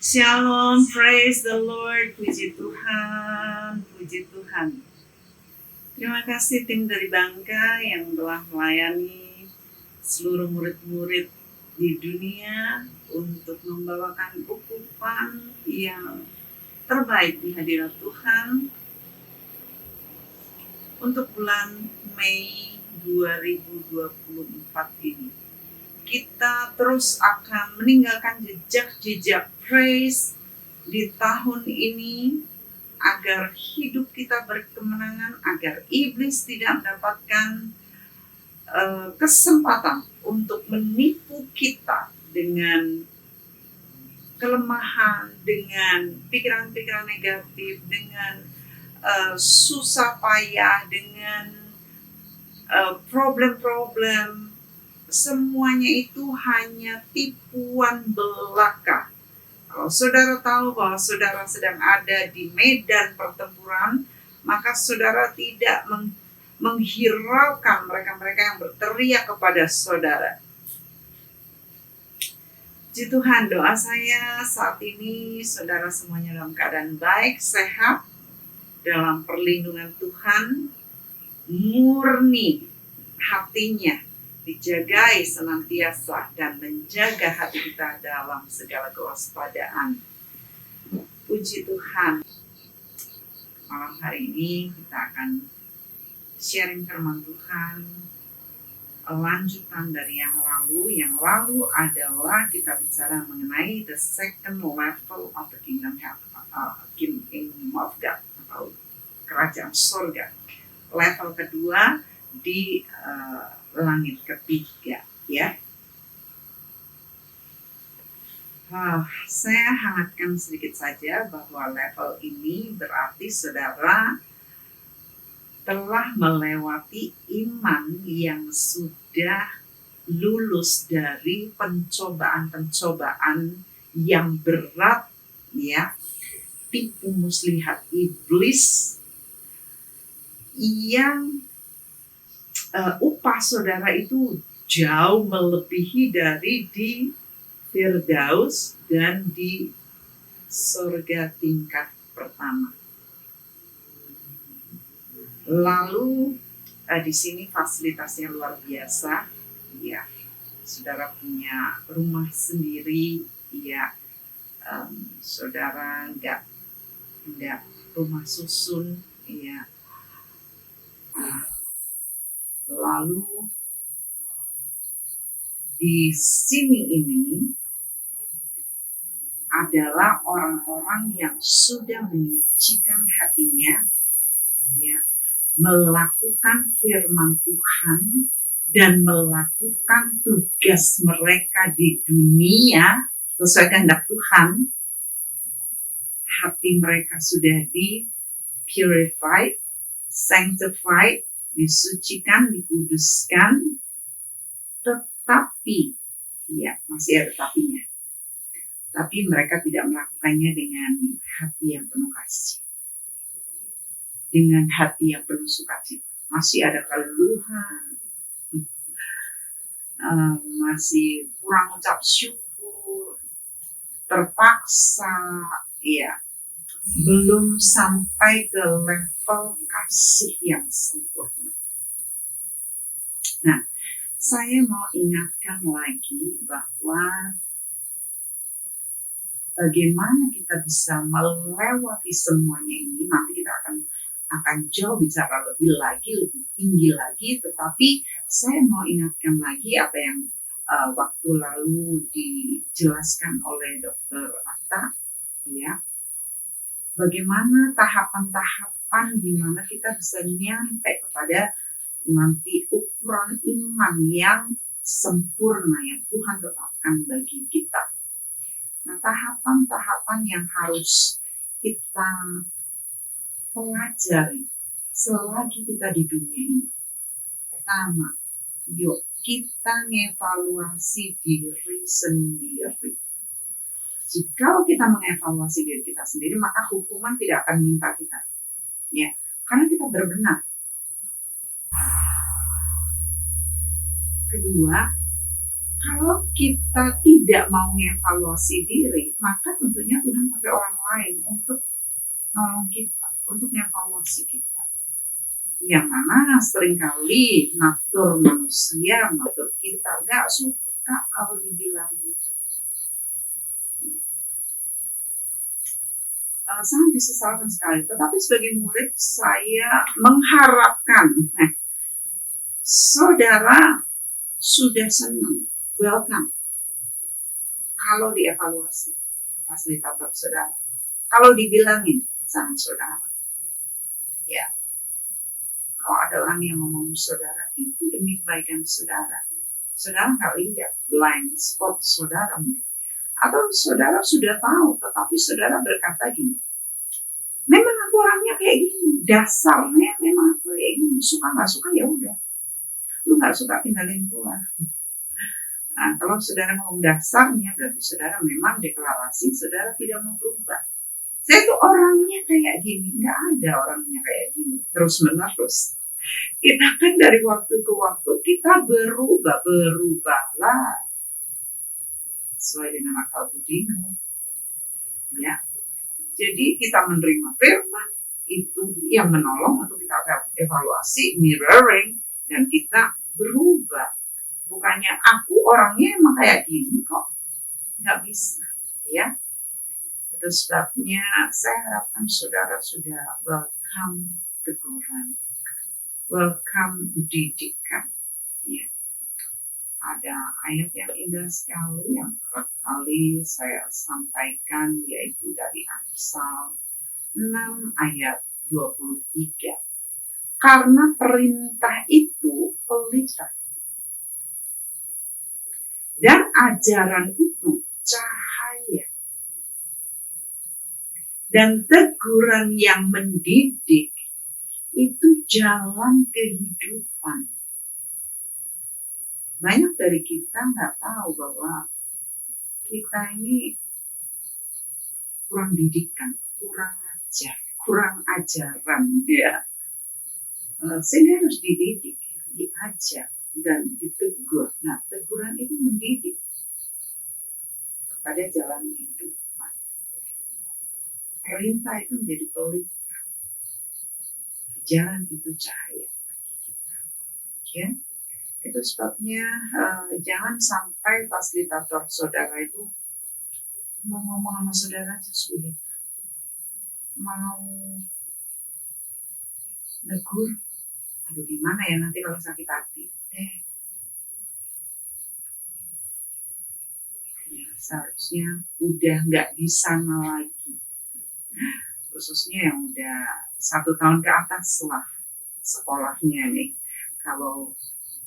Shalom, praise the Lord, puji Tuhan, puji Tuhan. Terima kasih tim dari Bangka yang telah melayani seluruh murid-murid di dunia untuk membawakan ukupan yang terbaik di hadirat Tuhan untuk bulan Mei 2024 ini. Kita terus akan meninggalkan jejak-jejak praise di tahun ini agar hidup kita berkemenangan, agar iblis tidak mendapatkan kesempatan untuk menipu kita dengan kelemahan, dengan pikiran-pikiran negatif, dengan susah payah, dengan problem-problem. Semuanya itu hanya tipuan belaka. Kalau saudara tahu bahwa saudara sedang ada di medan pertempuran, maka saudara tidak menghiraukan mereka-mereka yang berteriak kepada saudara. Puji Tuhan, doa saya saat ini saudara semuanya dalam keadaan baik, sehat, dalam perlindungan Tuhan, murni hatinya dijagai senantiasa dan menjaga hati kita dalam segala kewaspadaan. Puji Tuhan. Malam hari ini kita akan sharing firman Tuhan, lanjutan dari yang lalu. Yang lalu adalah kita bicara mengenai the second level of the kingdom of God, atau kerajaan surga. Level kedua di langit ketiga, ya. Saya hangatkan sedikit saja bahwa level ini berarti saudara telah melewati iman yang sudah lulus dari pencobaan-pencobaan yang berat, ya, tipu muslihat iblis yang upah saudara itu jauh melebihi dari di Firdaus dan di surga tingkat pertama. Lalu di sini fasilitasnya luar biasa, ya. Saudara punya rumah sendiri, ya. Saudara nggak rumah susun, ya. Lalu di sini ini adalah orang-orang yang sudah menyucikan hatinya, ya, melakukan firman Tuhan dan melakukan tugas mereka di dunia sesuai kehendak Tuhan. Hati mereka sudah di-purified, sanctified, disucikan, dikuduskan, tetapi, ya, masih ada tapinya. Tapi mereka tidak melakukannya dengan hati yang penuh kasih, dengan hati yang penuh sukacita. Masih ada keluhan, masih kurang ucap syukur, terpaksa, ya, belum sampai ke level kasih yang sempurna. Nah, saya mau ingatkan lagi bahwa bagaimana kita bisa melewati semuanya ini. Nanti kita akan jauh bicara lebih tinggi lagi. Tetapi saya mau ingatkan lagi apa yang waktu lalu dijelaskan oleh Dr. Atta, ya. Bagaimana tahapan-tahapan di mana kita bisa nyampe kepada nanti ukuran iman yang sempurna yang Tuhan tetapkan bagi kita. Nah, tahapan-tahapan yang harus kita pelajari selagi kita di dunia ini. Pertama, yuk kita ngevaluasi diri sendiri. Jika kita mengevaluasi diri kita sendiri, maka hukuman tidak akan minta kita, ya, karena kita berbenar. Kedua, Kalau kita tidak mau mengevaluasi diri, maka tentunya Tuhan pakai orang lain untuk nolong kita, untuk mengevaluasi kita. Yang mana seringkali natur manusia, natur kita gak suka kalau dibilang. Sangat disesalkan sekali. Tetapi sebagai murid saya mengharapkan saudara sudah senang, welcome kalau dievaluasi fasilitator saudara, kalau dibilangin sama saudara. Ya, kalau ada orang yang ngomong saudara, itu demi kebaikan saudara. Saudara nggak lihat blind spot saudara mungkin. Atau saudara sudah tahu, tetapi saudara berkata gini, memang aku orangnya kayak gini, dasarnya memang aku kayak gini, suka nggak suka ya udah, lu nggak suka tinggalin gua. Nah, kalau saudara ngomong dasarnya, berarti saudara memang deklarasi saudara tidak mau berubah. Saya tuh orangnya kayak gini, nggak ada orangnya kayak gini, terus menerus. Kita kan dari waktu ke waktu kita berubahlah sesuai dengan akal budimu, ya. Jadi kita menerima firman itu yang menolong untuk kita evaluasi, mirroring, dan kita berubah. Bukannya aku orangnya emang kayak gini kok, nggak bisa, ya. Itu sebabnya saya harapkan saudara sudah welcome teguran, welcome didikan, ya. Ada ayat yang indah sekali yang kerap kali saya sampaikan, yaitu dari Amsal 6 ayat 23. Karena perintah itu pelita, dan ajaran itu cahaya, dan teguran yang mendidik itu jalan kehidupan. Banyak dari kita nggak tahu bahwa kita ini kurang didikan, kurang ajaran, ya. Sehingga harus dididik, diajar, dan ditegur. Nah, teguran itu mendidik kepada jalan kehidupan. Perintah itu menjadi pelita, jalan itu cahaya bagi kita, ya. Itu sebabnya jangan sampai fasilitator saudara itu mau ngomong sama saudara aja sulit, mau negur, aduh gimana ya nanti kalau sakit hati ya, seharusnya udah nggak di sana lagi, khususnya yang udah 1 tahun ke atas lah sekolahnya nih. Kalau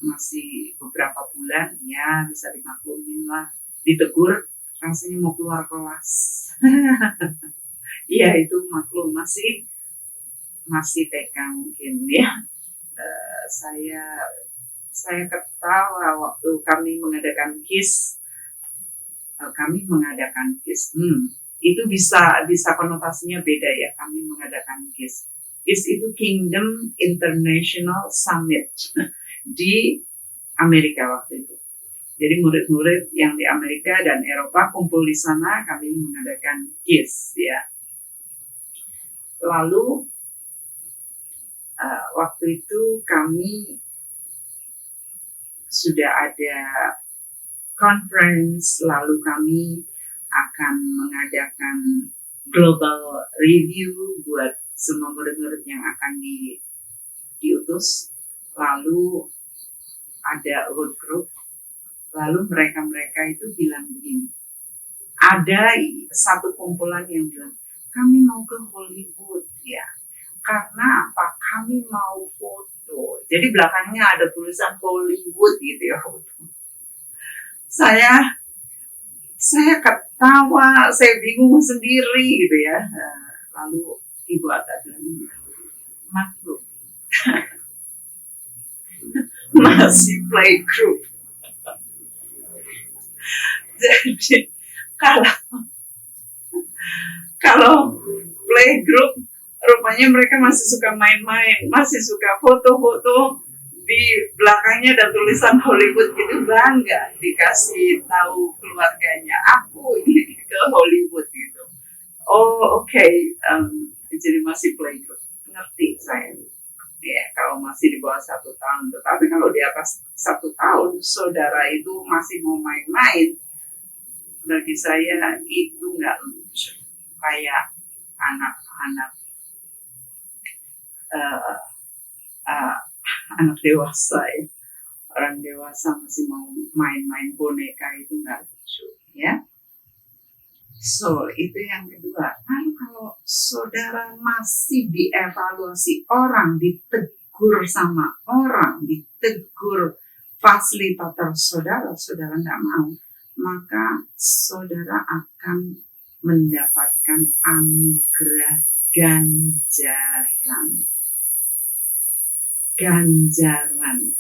masih beberapa bulan, ya bisa dimaklumin lah, ditegur rasanya mau keluar kelas. Iya itu maklum, masih TK mungkin, ya. Saya ketawa waktu kami mengadakan KIS. Itu bisa konotasinya beda ya, kami mengadakan KIS. KIS itu Kingdom International Summit di Amerika waktu itu. Jadi murid-murid yang di Amerika dan Eropa kumpul di sana, kami mengadakan KIS, ya. Lalu waktu itu kami sudah ada conference, lalu kami akan mengadakan global review buat semua murid-murid yang akan diutus. Lalu ada road group, lalu mereka itu bilang begini, ada satu kumpulan yang bilang, kami mau ke Hollywood ya, karena apa? Kami mau foto. Jadi belakangnya ada tulisan Hollywood gitu ya. Saya ketawa, saya bingung sendiri gitu ya. Lalu Ibu Atta bilang, maklum. Masih playgroup. Jadi kalau playgroup rupanya mereka masih suka main-main, masih suka foto-foto di belakangnya ada tulisan Hollywood gitu, bangga dikasih tahu keluarganya aku ini ke Hollywood gitu. Oh oke, jadi masih playgroup, ngerti saya. Ya kalau masih di bawah 1 tahun, tetapi kalau di atas 1 tahun, saudara itu masih mau main-main. Bagi saya itu nggak lucu, kayak anak-anak uh, uh, anak dewasa ya. Orang dewasa masih mau main-main boneka itu nggak lucu ya. So itu yang kedua. Lalu kalau saudara masih dievaluasi orang, ditegur sama orang, ditegur fasilitator saudara, saudara nggak mau, maka saudara akan mendapatkan anugerah ganjaran. Ganjaran.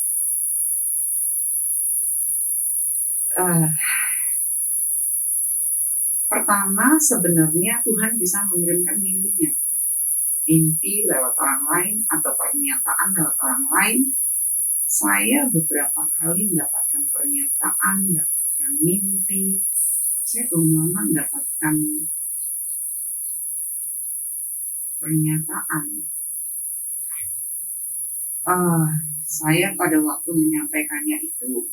Pertama, sebenarnya Tuhan bisa mengirimkan mimpinya. Mimpi lewat orang lain atau pernyataan lewat orang lain. Saya beberapa kali mendapatkan pernyataan, mendapatkan mimpi. Saya belum lama mendapatkan pernyataan. Saya pada waktu menyampaikannya itu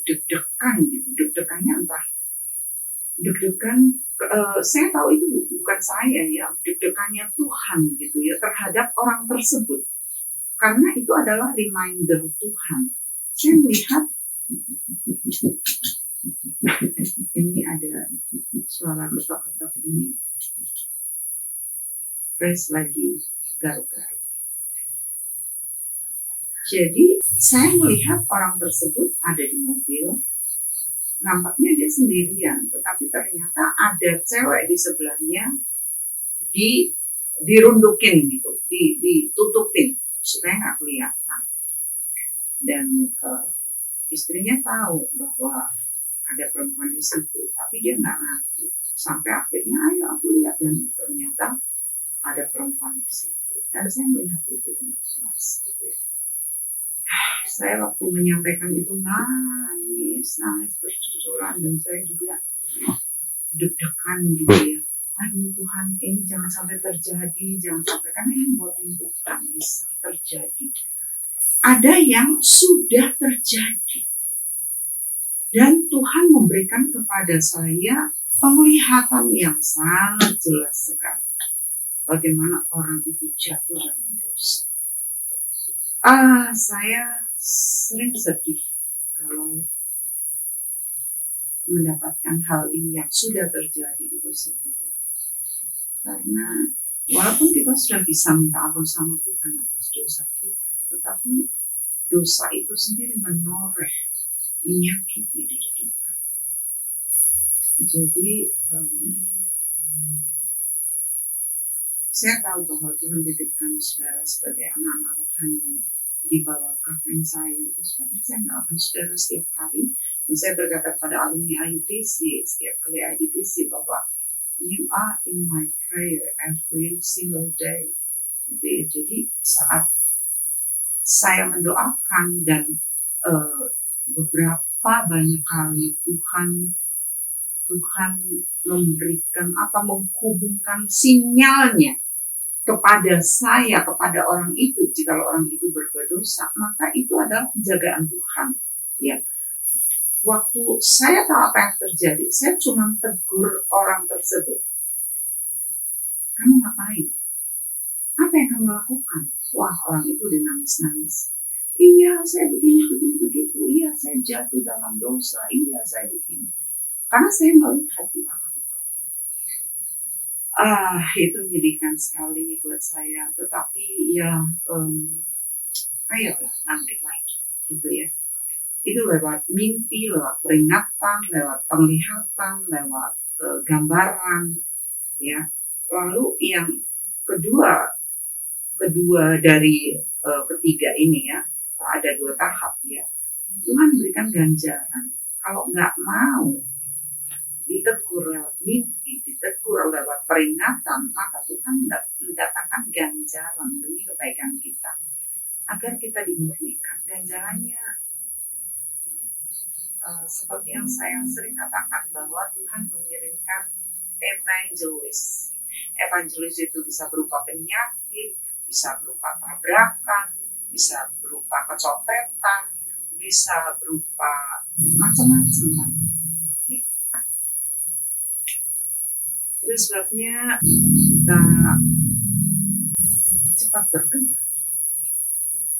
deg-degan gitu. Deg-degannya entah deg-degan, saya tahu itu bukan saya ya, deg-degannya Tuhan gitu ya terhadap orang tersebut, karena itu adalah reminder Tuhan. Saya melihat ini ada suara ketok-ketok ini, press lagi garuk-garuk. Jadi saya melihat orang tersebut ada di mobil. Nampaknya dia sendirian, tetapi ternyata ada cewek di sebelahnya dirundukin gitu, ditutupin supaya nggak kelihatan. Dan istrinya tahu bahwa ada perempuan di situ, tapi dia nggak ngaku. Sampai akhirnya, ayo aku lihat, dan ternyata ada perempuan di situ. Dan saya melihat itu dengan jelas gitu ya. Saya waktu menyampaikan itu nangis bersusuran, dan saya juga deg-degan gitu ya. Aduh Tuhan, ini jangan sampai terjadi, jangan sampai, karena ini buat Tuhan bisa terjadi. Ada yang sudah terjadi, dan Tuhan memberikan kepada saya penglihatan yang sangat jelas sekali bagaimana orang itu jatuh dalam dosa. Saya sering sedih kalau mendapatkan hal ini yang sudah terjadi, itu sedih. Karena walaupun kita sudah bisa minta ampun sama Tuhan atas dosa kita, tetapi dosa itu sendiri menoreh, menyakiti diri kita. Jadi saya tahu bahwa Tuhan titipkan saudara sebagai anak-anak rohani di bawah covering saya, itu sebabnya saya mendoakan saudara setiap hari. Dan saya berkata pada alumni IUTC setiap kali IUTC bahwa you are in my prayer every single day. Jadi saat saya mendoakan dan beberapa banyak kali Tuhan memberikan menghubungkan sinyalnya kepada saya, kepada orang itu. Jika orang itu berbuat dosa, maka itu adalah penjagaan Tuhan. Ya, waktu saya tahu apa yang terjadi, saya cuma tegur orang tersebut. Kamu ngapain? Apa yang kamu lakukan? Wah, orang itu udah nangis-nangis. Iya, saya begini, begitu. Iya, saya jatuh dalam dosa. Iya, saya begini. Karena saya melihat di dalam itu. Itu menyedihkan sekali buat saya. Tetapi ya, ayolah nanti lagi, gitu ya. Itu lewat mimpi, lewat peringatan, lewat penglihatan, lewat gambaran, ya. Lalu yang kedua dari ketiga ini ya, ada 2 tahap ya. Tuhan berikan ganjaran. Kalau nggak mau ditegur lewat mimpi, ditegur lewat peringatan, maka Tuhan mendatangkan ganjaran demi kebaikan kita, agar kita dimurnikan. seperti yang saya sering katakan bahwa Tuhan mengirimkan evangelis. Evangelis itu bisa berupa penyakit, bisa berupa tabrakan, bisa berupa kecopetan, bisa berupa macam-macam. Itu sebabnya kita cepat berbenah.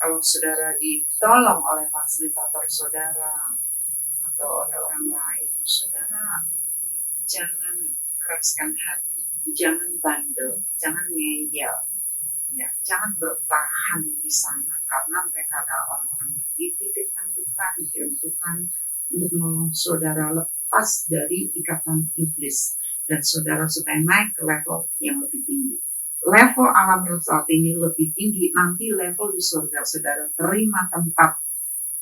Kalau saudara ditolong oleh fasilitator saudara atau oleh orang lain, saudara jangan keraskan hati, jangan bandel, jangan ngeyel, ya, jangan bertahan di sana karena mereka adalah orang-orang yang dititipkan Tuhan, dikirim Tuhan untuk menolong saudara lepas dari ikatan iblis dan saudara supaya naik ke level yang lebih tinggi. Level alam roh saat ini lebih tinggi, nanti level di surga saudara terima tempat,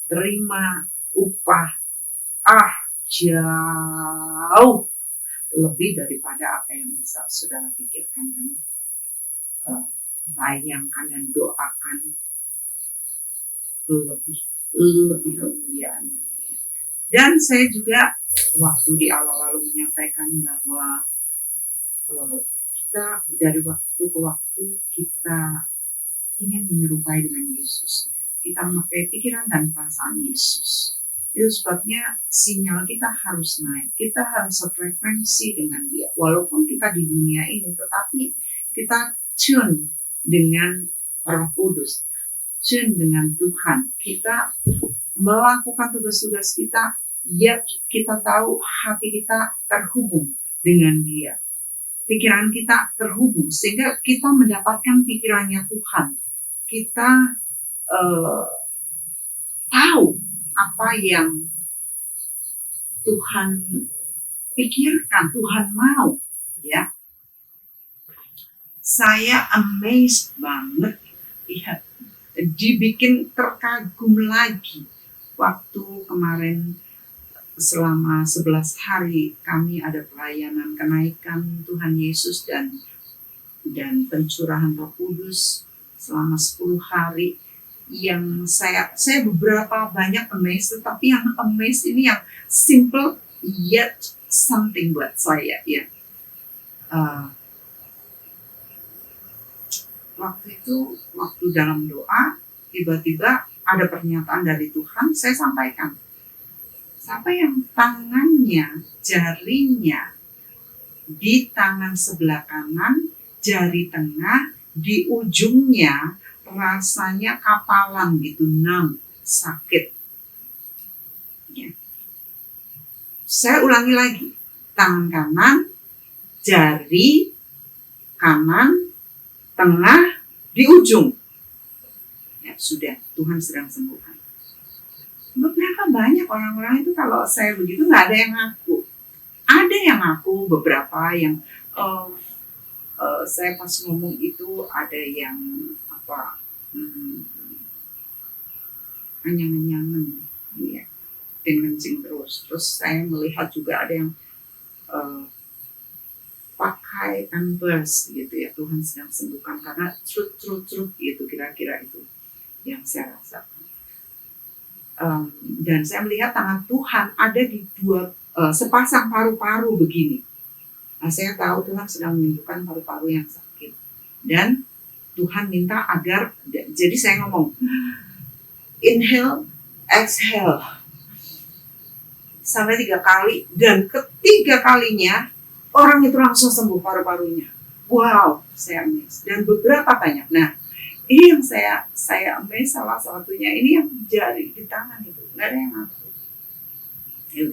terima upah, jauh lebih daripada apa yang bisa saudara pikirkan dan bayangkan dan doakan lebih kemuliaan. Dan saya juga waktu di awal lalu menyampaikan bahwa kita dari waktu ke waktu kita ingin menyerupai dengan Yesus. Kita memakai pikiran dan perasaan Yesus. Itu sebabnya sinyal kita harus naik. Kita harus sefrekuensi dengan Dia. Walaupun kita di dunia ini, tetapi kita tune dengan Roh Kudus. Tune dengan Tuhan. Kita melakukan tugas-tugas kita, ya kita tahu hati kita terhubung dengan Dia. Pikiran kita terhubung sehingga kita mendapatkan pikirannya Tuhan. Kita tahu apa yang Tuhan pikirkan, Tuhan mau, ya. Saya amazed banget, lihat, dibikin terkagum lagi waktu kemarin. Selama 11 hari kami ada pelayanan kenaikan Tuhan Yesus dan pencurahan Roh Kudus selama 10 hari yang saya beberapa banyak amazed, tetapi yang amazed ini yang simple yet something buat saya, ya. Waktu dalam doa tiba-tiba ada pernyataan dari Tuhan, saya sampaikan. Siapa yang tangannya, jarinya di tangan sebelah kanan, jari tengah, di ujungnya rasanya kapalan gitu, numb, sakit. Ya. Saya ulangi lagi, tangan kanan, jari kanan, tengah, di ujung. Ya sudah, Tuhan sedang sembuhkan. Beberapa banyak orang-orang itu kalau saya begitu nggak ada yang ngaku. Ada yang ngaku, beberapa yang saya pas ngomong itu ada yang anyang-anyangan, ya, dan kencing terus. Terus saya melihat juga ada yang pakai Pampers gitu, ya, Tuhan sedang sembuhkan karena truth gitu, kira-kira itu yang saya rasakan. Dan saya melihat tangan Tuhan ada di sepasang paru-paru begini. Nah, saya tahu Tuhan sedang menyembuhkan paru-paru yang sakit. Dan Tuhan minta agar, jadi saya ngomong, inhale, exhale. Sampai 3 kali. Dan ketiga kalinya, orang itu langsung sembuh paru-parunya. Wow, saya amazed. Dan beberapa banyak. Nah, ini yang saya amazed, salah satunya ini yang jari di tangan itu, nggak ada yang ngaku. Ya,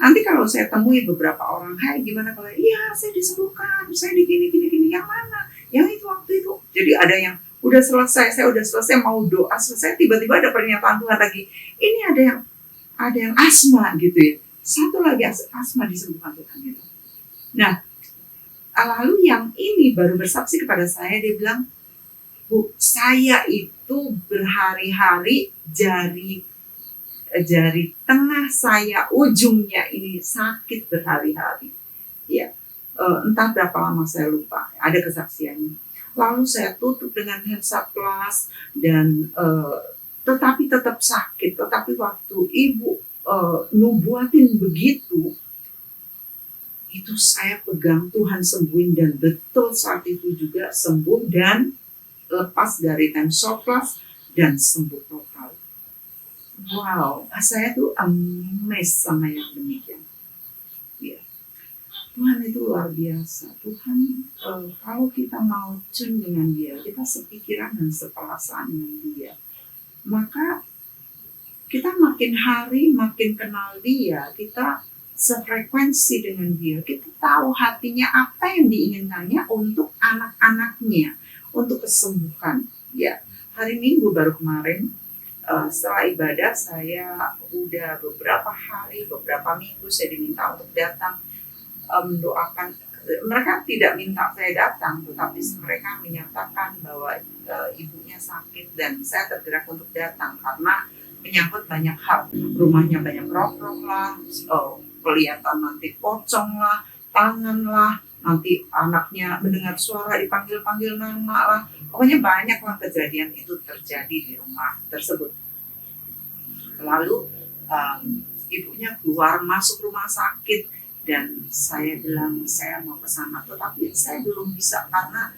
nanti kalau saya temui beberapa orang, hai gimana kalau, iya saya disembuhkan, saya di gini, yang mana? Yang itu waktu itu. Jadi ada yang udah selesai, saya udah selesai mau doa selesai, tiba-tiba ada pernyataan Tuhan lagi. Ini ada yang asma gitu, ya. Satu lagi asma disembuhkan Tuhan gitu. Nah, lalu yang ini baru bersaksi kepada saya, dia bilang, Bu, saya itu berhari-hari jari tengah saya, ujungnya ini sakit berhari-hari. Ya, entah berapa lama saya lupa, ada kesaksiannya. Lalu saya tutup dengan Hansaplast dan tetapi tetap sakit. Tetapi waktu ibu nubuatin begitu, itu saya pegang Tuhan sembuhin dan betul saat itu juga sembuh dan lepas dari time surplus dan sembuh total. Wow, saya tuh amazed sama yang demikian. Ya, Tuhan itu luar biasa. Tuhan kalau kita mau tune dengan Dia, kita sepikiran dan seperasaan dengan Dia, maka kita makin hari makin kenal Dia, kita sefrekuensi dengan Dia, kita tahu hatinya apa yang diinginkannya untuk anak-anaknya, untuk kesembuhan. Ya, hari Minggu baru kemarin setelah ibadah saya udah beberapa hari, beberapa minggu saya diminta untuk datang mendoakan. Mereka tidak minta saya datang, tetapi mereka menyatakan bahwa ibunya sakit dan saya tergerak untuk datang karena menyangkut banyak hal. Rumahnya banyak roh-roh lah, kelihatan nanti pocong lah, tangan lah, nanti anaknya mendengar suara dipanggil-panggil nama lah. Pokoknya banyak lah kejadian itu terjadi di rumah tersebut. Lalu ibunya keluar masuk rumah sakit dan saya bilang saya mau ke sana, tetapi saya belum bisa karena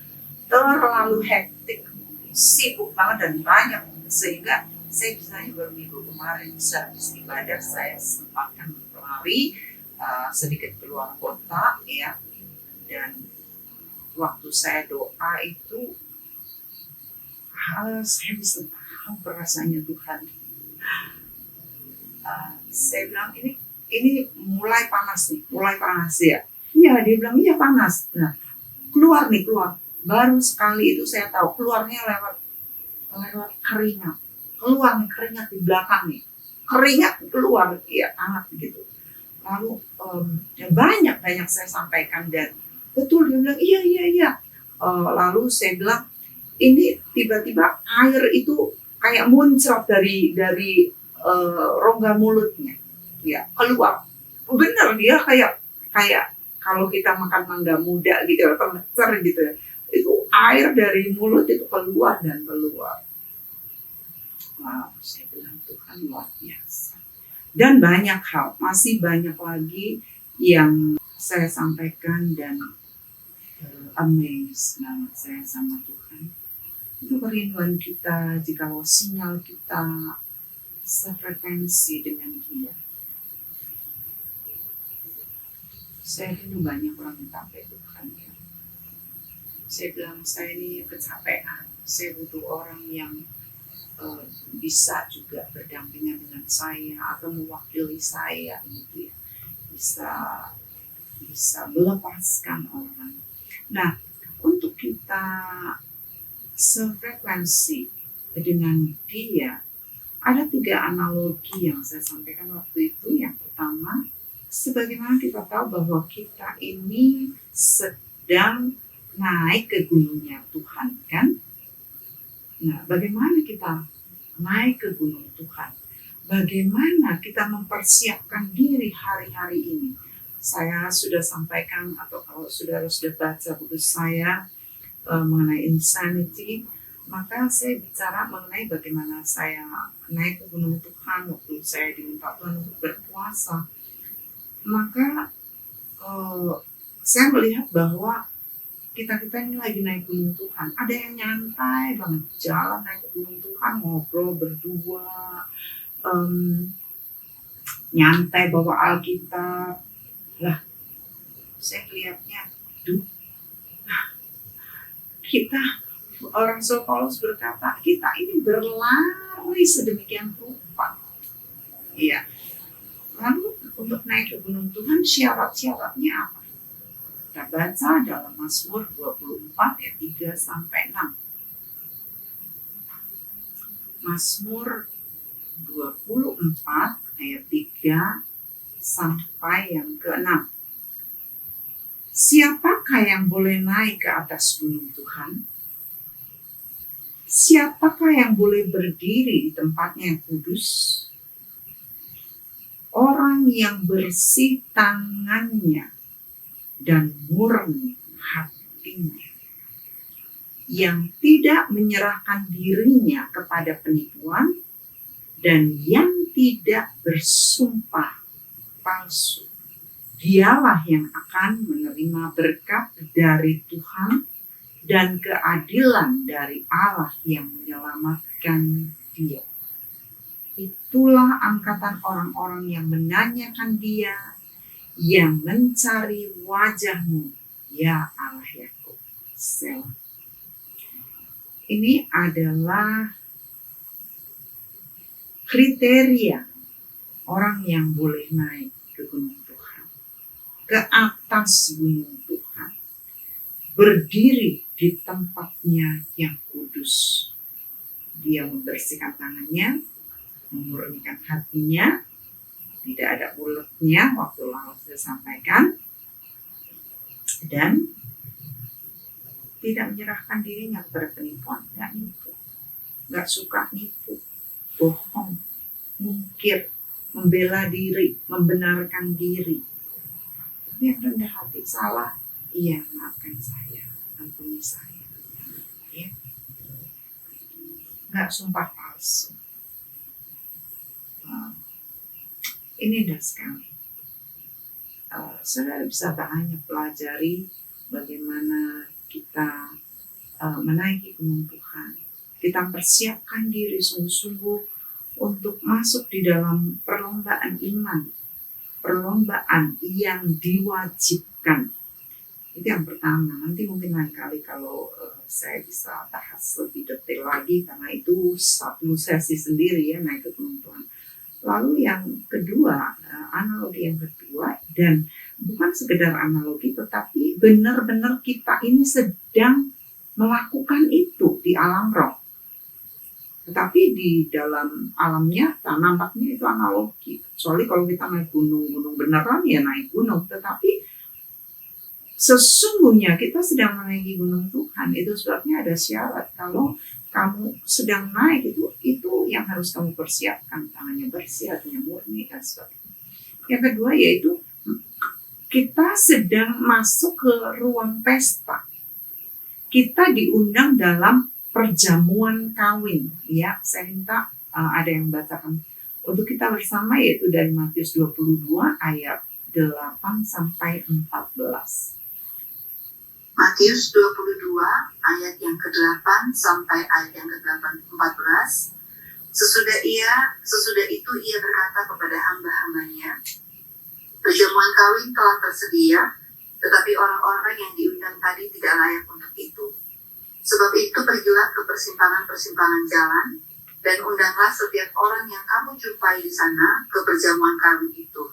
terlalu hektik, sibuk banget dan banyak, sehingga saya misalnya baru minggu kemarin habis ibadah saya sempatkan berlari sedikit keluar kota ya, dan waktu saya doa itu saya bisa tahu rasanya Tuhan. Saya bilang ini mulai panas ya. Iya, dia bilang iya panas. Nah, keluar. Baru sekali itu saya tahu keluarnya lewat keringat. Keluar nih keringat di belakang nih. Keringat keluar, ya hangat begitu. Lalu banyak saya sampaikan dan betul dia bilang iya. Lalu saya bilang ini tiba-tiba air itu kayak muncrat dari rongga mulutnya. Ya, keluar. Bener dia kayak kalau kita makan mangga muda gitu atau mecer gitu ya. Itu air dari mulut itu keluar. Wow, saya bilang Tuhan luar biasa. Dan banyak hal, masih banyak lagi yang saya sampaikan dan amazed banget saya sama Tuhan. Itu kerinduan kita jikalau sinyal kita sefrekuensi dengan Dia. Saya rindu banyak orang minta Tuhan ya. Saya bilang saya ini kecapean, saya butuh orang yang bisa juga berdampingan dengan saya atau mewakili saya gitu ya, bisa melepaskan orang. Nah, untuk kita sefrekuensi dengan Dia, ada 3 analogi yang saya sampaikan waktu itu. Yang pertama, sebagaimana kita tahu bahwa kita ini sedang naik ke gunungnya Tuhan kan. Nah, bagaimana kita naik ke gunung Tuhan? Bagaimana kita mempersiapkan diri hari-hari ini? Saya sudah sampaikan, atau kalau saudara sudah baca buku saya mengenai insanity, maka saya bicara mengenai bagaimana saya naik ke gunung Tuhan waktu saya diminta Tuhan untuk berpuasa. Maka saya melihat bahwa kita ini lagi naik gunung Tuhan. Ada yang nyantai banget jalan naik ke gunung Tuhan, ngobrol berdua, nyantai bawa Alkitab. Lah, saya lihatnya, kita, orang Paulus berkata, kita ini berlari sedemikian rupa. Iya. Lalu untuk naik ke gunung Tuhan syarat-syaratnya apa? Kita baca dalam Mazmur 24 ayat 3 sampai 6. Mazmur 24 ayat 3 sampai yang ke-6. Siapakah yang boleh naik ke atas gunung Tuhan? Siapakah yang boleh berdiri di tempatnya yang kudus? Orang yang bersih tangannya dan murni hatinya, yang tidak menyerahkan dirinya kepada penipuan dan yang tidak bersumpah palsu. Dialah yang akan menerima berkat dari Tuhan dan keadilan dari Allah yang menyelamatkan dia. Itulah angkatan orang-orang yang menanyakan dia, yang mencari wajah-Mu, ya Allah Yakub. Selah. Ini adalah kriteria orang yang boleh naik ke gunung Tuhan, ke atas gunung Tuhan, berdiri di tempatnya yang kudus. Dia membersihkan tangannya, memurnikan hatinya, tidak ada uletnya waktu lalu saya sampaikan, dan tidak menyerahkan dirinya kepada penipuan. Nggak nipu, nggak suka nipu, bohong, mungkir, membela diri, membenarkan diri. Dia rendah hati, salah, iya maafkan saya, ampuni saya. Ya. Nggak sumpah palsu. Ini indah sekali. Saudara bisa banyak pelajari bagaimana kita menaiki gunung Tuhan. Kita persiapkan diri sungguh-sungguh untuk masuk di dalam perlombaan iman. Perlombaan yang diwajibkan. Itu yang pertama. Nanti mungkin lain kali kalau saya bisa bahas lebih detail lagi, karena itu satu sesi sendiri ya, naik ke gunung Tuhan. Lalu yang kedua, analogi yang kedua, dan bukan sekedar analogi, tetapi benar-benar kita ini sedang melakukan itu di alam roh. Tetapi di dalam alam nyata nampaknya itu analogi. Kecuali kalau kita naik gunung beneran ya naik gunung. Tetapi sesungguhnya kita sedang menaiki gunung Tuhan. Itu sebabnya ada syarat. Kalau kamu sedang naik itu yang harus kamu persiapkan. Tangannya bersih, hatinya murni, dan sebagainya. Yang kedua yaitu kita sedang masuk ke ruang pesta. Kita diundang dalam perjamuan kawin. Ya, saya minta ada yang bacakan untuk kita bersama, yaitu dari Matius 22 ayat 8 sampai 14. Matius 22 ayat yang ke-8 sampai ayat yang ke-14. Sesudah itu ia berkata kepada hamba-hambanya, perjamuan kawin telah tersedia, tetapi orang-orang yang diundang tadi tidak layak untuk itu. Sebab itu pergilah ke persimpangan-persimpangan jalan, dan undanglah setiap orang yang kamu jumpai di sana ke perjamuan kawin itu.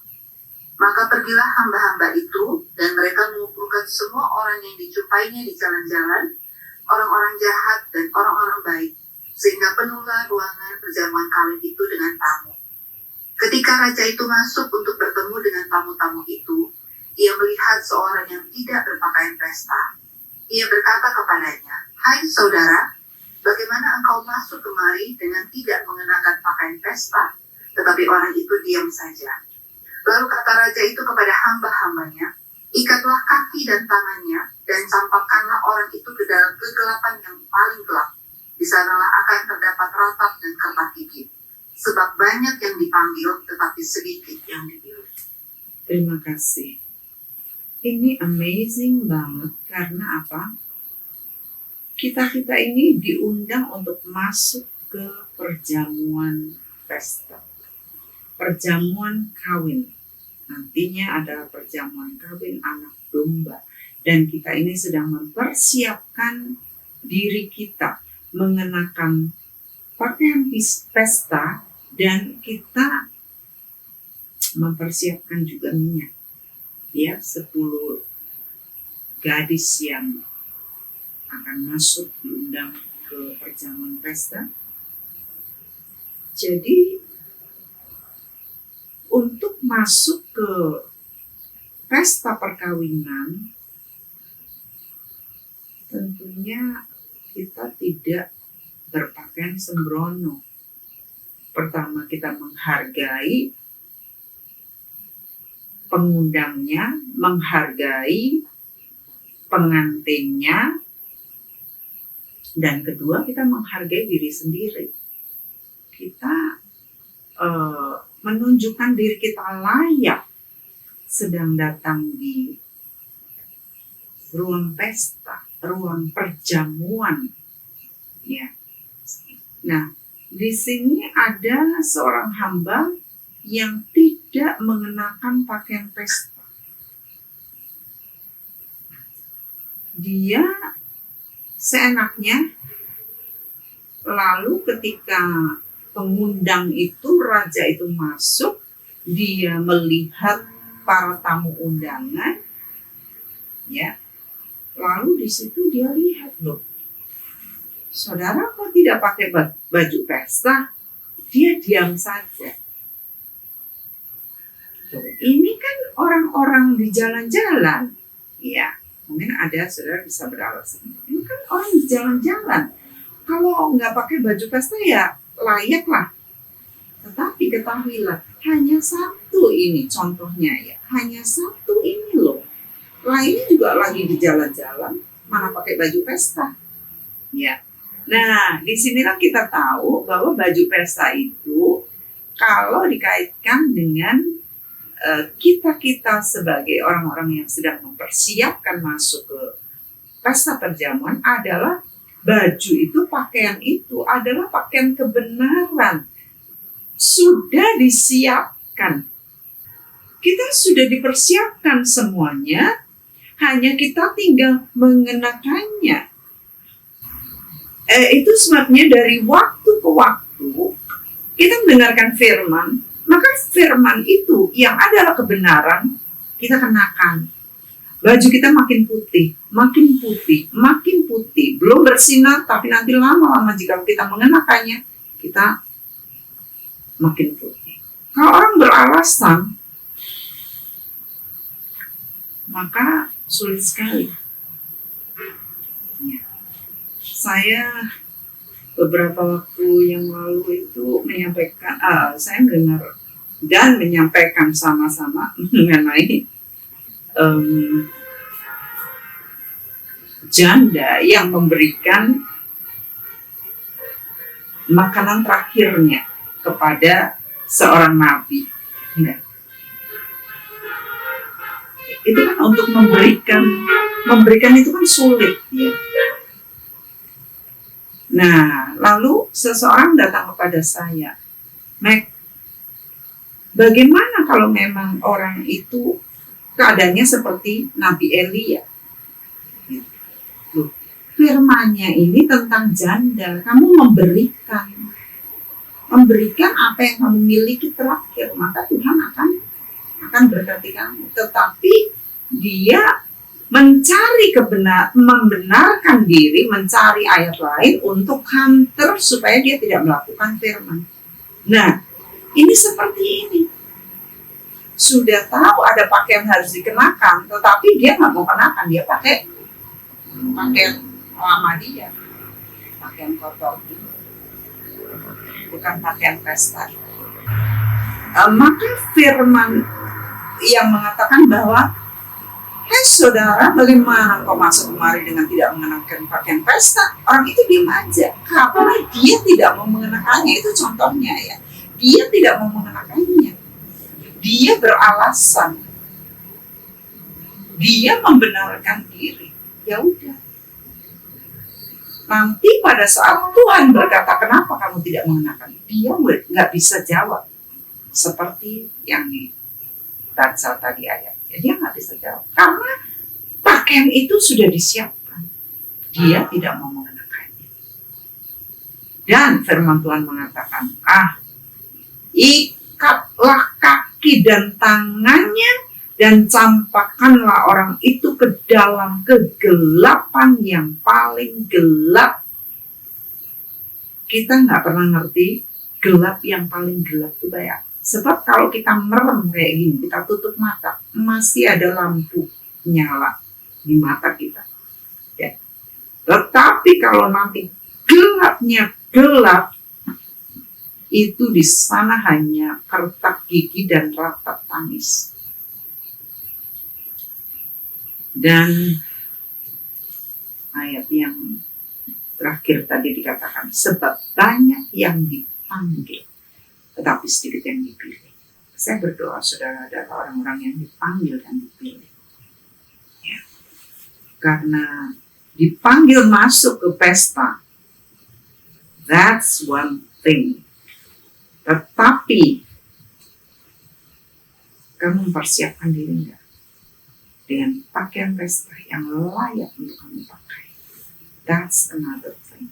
Maka pergilah hamba-hamba itu, dan mereka mengumpulkan semua orang yang dijumpainya di jalan-jalan, orang-orang jahat dan orang-orang baik, sehingga penuhlah ruangan perjamuan kawin itu dengan tamu. Ketika raja itu masuk untuk bertemu dengan tamu-tamu itu, ia melihat seorang yang tidak berpakaian pesta. Ia berkata kepadanya, "Hai saudara, bagaimana engkau masuk kemari dengan tidak mengenakan pakaian pesta?" Tetapi orang itu diam saja. Lalu kata raja itu kepada hamba-hambanya, "Ikatlah kaki dan tangannya, dan campakkanlah orang itu ke dalam kegelapan yang paling gelap. Di sanalah akan terdapat ratap dan kertak gigi. Sebab banyak yang dipanggil, tetapi sedikit yang dipilih." Terima kasih. Ini amazing banget, karena apa? Kita ini diundang untuk masuk ke perjamuan pesta. Perjamuan kawin. Nantinya ada perjamuan kawin anak domba. Dan kita ini sedang mempersiapkan diri kita mengenakan pakaian pesta, dan kita mempersiapkan juga minyak. Ya, 10 gadis yang akan masuk diundang ke perjamuan pesta. Jadi untuk masuk ke pesta perkawinan, tentunya kita tidak berpakaian sembrono. Pertama, kita menghargai pengundangnya, menghargai pengantinnya, dan kedua, kita menghargai diri sendiri. Kita menunjukkan diri kita layak sedang datang di ruang pesta, ruang perjamuan. Ya. Nah, di sini ada seorang hamba yang tidak mengenakan pakaian pesta. Dia seenaknya, lalu ketika pengundang itu, raja itu masuk, dia melihat para tamu undangan, ya. Lalu di situ dia lihat, loh, saudara kok tidak pakai baju pesta? Dia diam saja. Tuh, ini kan orang-orang di jalan-jalan, ya. Mungkin ada saudara bisa beralasan, ini kan orang di jalan-jalan. Kalau nggak pakai baju pesta ya layak lah. Tetapi ketahuilah, hanya satu ini contohnya ya, hanya satu ini loh. Lainnya juga lagi di jalan-jalan, mana pakai baju pesta. Ya. Nah, disinilah kita tahu bahwa baju pesta itu kalau dikaitkan dengan kita-kita sebagai orang-orang yang sedang mempersiapkan masuk ke pesta perjamuan adalah baju itu, pakaian itu adalah pakaian kebenaran. Sudah disiapkan. Kita sudah dipersiapkan semuanya, hanya kita tinggal mengenakannya. Itu sebabnya dari waktu ke waktu kita mendengarkan firman, maka firman itu yang adalah kebenaran kita kenakan. Baju kita makin putih, makin putih, makin putih. Belum bersinar, tapi nanti lama-lama jika kita mengenakannya, kita makin putih. Kalau orang beralasan, maka sulit sekali. Ya. Saya beberapa waktu yang lalu itu menyampaikan, saya dengar dan menyampaikan sama-sama mengenai janda yang memberikan makanan terakhirnya kepada seorang nabi. Nah, itu kan untuk memberikan itu kan sulit, ya. Nah, lalu seseorang datang kepada saya, Mac, bagaimana kalau memang orang itu keadaannya seperti Nabi Elia? Firman-nya ini tentang janda. Kamu memberikan apa yang kamu miliki terakhir, maka Tuhan akan berkati kamu. Tetapi dia mencari membenarkan diri, mencari ayat lain untuk counter supaya dia tidak melakukan firman. Nah, ini seperti ini. Sudah tahu ada pakaian harus dikenakan, tetapi dia nggak mau kenakan, dia pakai pakaian lama dia, pakaian kotor itu, bukan pakaian pesta. Maka firman yang mengatakan bahwa, saudara, bagaimana kau masuk kemari dengan tidak mengenakan pakaian pesta? Orang itu diam aja, karena dia tidak mau mengenakannya. Itu contohnya ya, dia tidak mau mengenakannya. Dia beralasan, dia membenarkan diri. Ya udah. Nanti pada saat Tuhan berkata, kenapa kamu tidak mengenakan? Dia nggak bisa jawab seperti yang Tansa tadi ayat. Dia nggak bisa jawab karena pakaian itu sudah disiapkan. Dia tidak mau mengenakannya. Dan firman Tuhan mengatakan, ikatlah kaki dan tangannya dan campakkanlah orang itu ke dalam kegelapan yang paling gelap. Kita nggak pernah ngerti gelap yang paling gelap itu kayak. Sebab kalau kita merem kayak gini, kita tutup mata, masih ada lampu nyala di mata kita. Ya. Tetapi kalau nanti gelapnya gelap, itu di sana hanya kertak gigi dan ratap tangis. Dan ayat yang terakhir tadi dikatakan, sebab banyak yang dipanggil, tetapi sedikit yang dipilih. Saya berdoa saudara adalah orang-orang yang dipanggil dan dipilih. Ya. Karena dipanggil masuk ke pesta, that's one thing. Tetapi kamu mempersiapkan diri enggak dengan pakaian pesta yang layak untuk kamu pakai? That's another thing.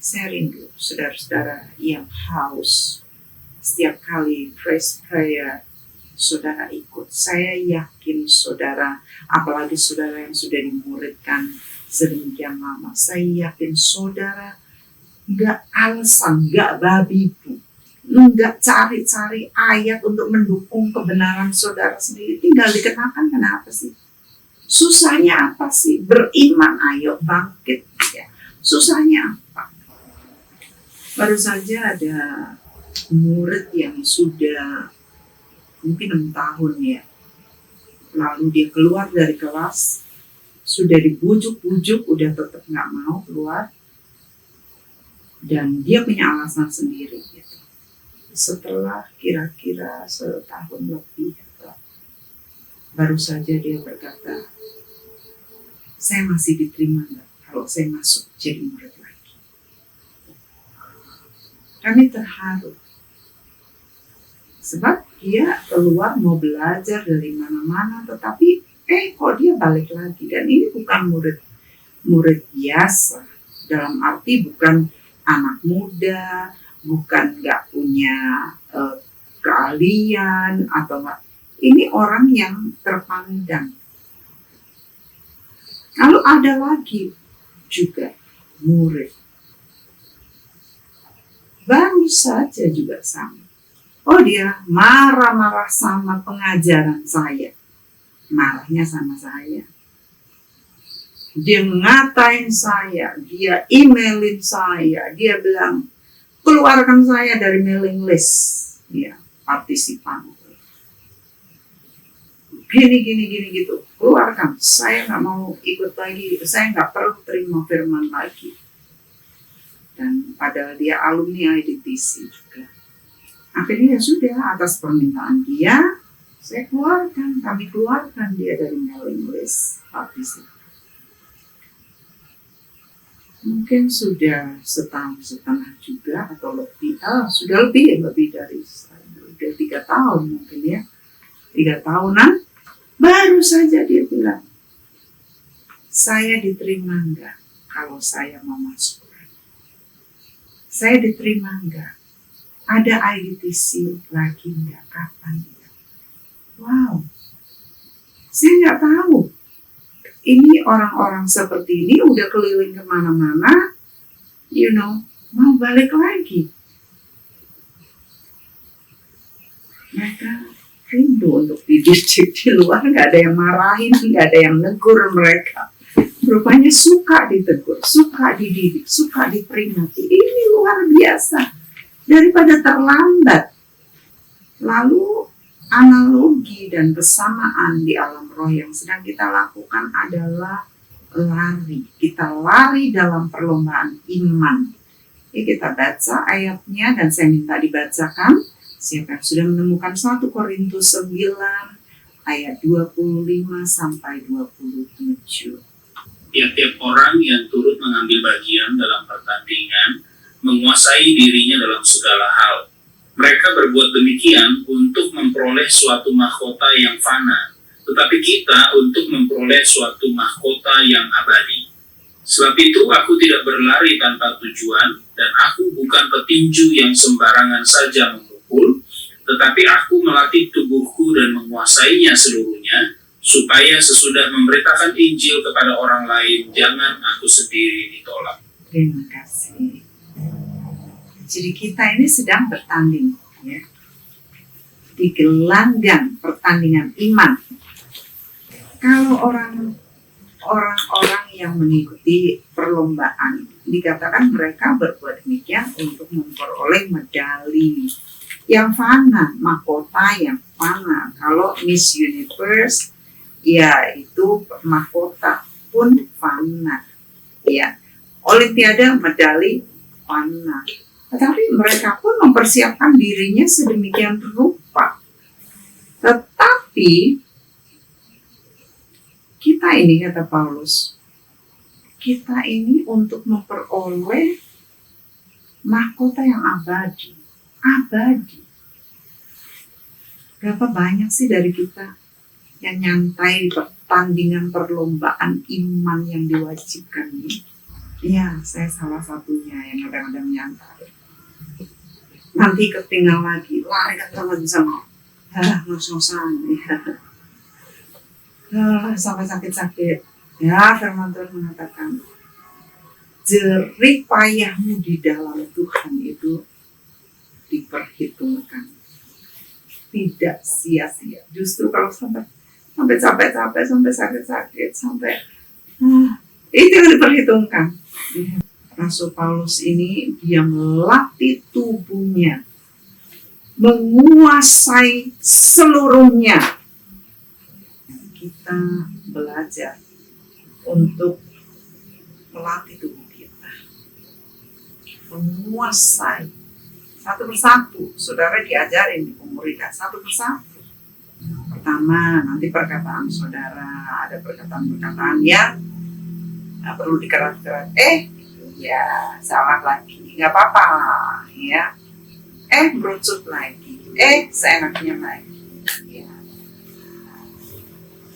Saya rindu saudara-saudara yang haus setiap kali praise prayer saudara ikut. Saya yakin saudara, apalagi saudara yang sudah dimuridkan sedemikian lama, saya yakin saudara nggak alasan, nggak babi bu, nggak cari-cari ayat untuk mendukung kebenaran saudara sendiri. Tinggal dikenakan, kenapa sih? Susahnya apa sih? Beriman, ayo bangkit. Ya. Susahnya apa? Baru saja ada murid yang sudah mungkin 6 tahun ya, lalu dia keluar dari kelas, sudah dibujuk-bujuk, udah tetap nggak mau keluar, dan dia punya alasan sendiri gitu. Setelah kira-kira setahun lebih, baru saja dia berkata, saya masih diterima nggak kalau saya masuk jadi murid lagi? Kami terharu. Sebab dia keluar mau belajar dari mana-mana, tetapi kok dia balik lagi. Dan ini bukan murid biasa, dalam arti bukan anak muda, bukan nggak punya keahlian atau nggak. Ini orang yang terpandang. Lalu ada lagi juga murid, baru saja juga sama. Oh, dia marah-marah sama pengajaran saya. Marahnya sama saya. Dia ngatain saya, dia emailin saya, dia bilang, keluarkan saya dari mailing list. Ya, partisipan. Gini gitu. Keluarkan, saya nggak mau ikut lagi, saya nggak perlu terima firman lagi. Dan padahal dia alumni IDTC juga. Akhirnya sudah, atas permintaan dia, kami keluarkan dia dari mailing list partisipan. Mungkin sudah setahun setengah juga atau lebih, sudah lebih dari 3 tahun mungkin ya, 3 tahunan, baru saja dia bilang, saya diterima enggak kalau saya mau masuk? Saya diterima enggak? Ada IDTC lagi enggak? Kapan ya? Wow, saya nggak tahu. Ini orang-orang seperti ini udah keliling kemana-mana, mau balik lagi. Mereka rindu untuk dididik di luar, nggak ada yang marahin, nggak ada yang negur mereka. Rupanya suka ditegur, suka dididik, suka diperingati. Ini luar biasa. Daripada terlambat. Lalu analogi dan kesamaan di alam roh yang sedang kita lakukan adalah lari. Kita lari dalam perlombaan iman. Kita baca ayatnya dan saya minta dibacakan. Siapa yang sudah menemukan 1 Korintus 9 ayat 25 sampai 27. Tiap-tiap orang yang turut mengambil bagian dalam pertandingan menguasai dirinya dalam segala hal. Mereka berbuat demikian untuk memperoleh suatu mahkota yang fana, tetapi kita untuk memperoleh suatu mahkota yang abadi. Sebab itu aku tidak berlari tanpa tujuan, dan aku bukan petinju yang sembarangan saja memukul, tetapi aku melatih tubuhku dan menguasainya seluruhnya, supaya sesudah memberitakan Injil kepada orang lain, jangan aku sendiri ditolak. Terima kasih. Jadi kita ini sedang bertanding, ya, di gelanggang pertandingan iman. Kalau orang-orang yang mengikuti perlombaan, dikatakan mereka berbuat demikian untuk memperoleh medali yang fana, mahkota yang fana. Kalau Miss Universe, ya itu mahkota pun fana, ya. Olimpiade medali fana. Tetapi mereka pun mempersiapkan dirinya sedemikian rupa Tetapi kita ini, kata Paulus, kita ini untuk memperoleh mahkota yang abadi. Abadi. Berapa banyak sih dari kita yang nyantai di pertandingan perlombaan iman yang diwajibkan ini? Ya, saya salah satunya yang kadang-kadang nyantai. Nanti ketinggal lagi, lari ketemu sama ngos-ngosan, sampai sakit-sakit. Ya, firman Tuhan mengatakan, jerih payahmu di dalam Tuhan itu diperhitungkan, tidak sia-sia. Justru kalau sampai capek-capek, sampai sakit-sakit, sampai itu yang diperhitungkan. Rasul Paulus ini dia melatih tubuhnya, menguasai seluruhnya. Kita belajar untuk melatih tubuh kita, menguasai satu persatu. Saudara diajarin di pemuridan satu persatu. Pertama, nanti perkataan saudara, ada perkataan-perkataan yang perlu dikerat-kerat. Ya salah lagi, nggak apa-apa, ya. Berucut lagi, seenaknya lagi, ya.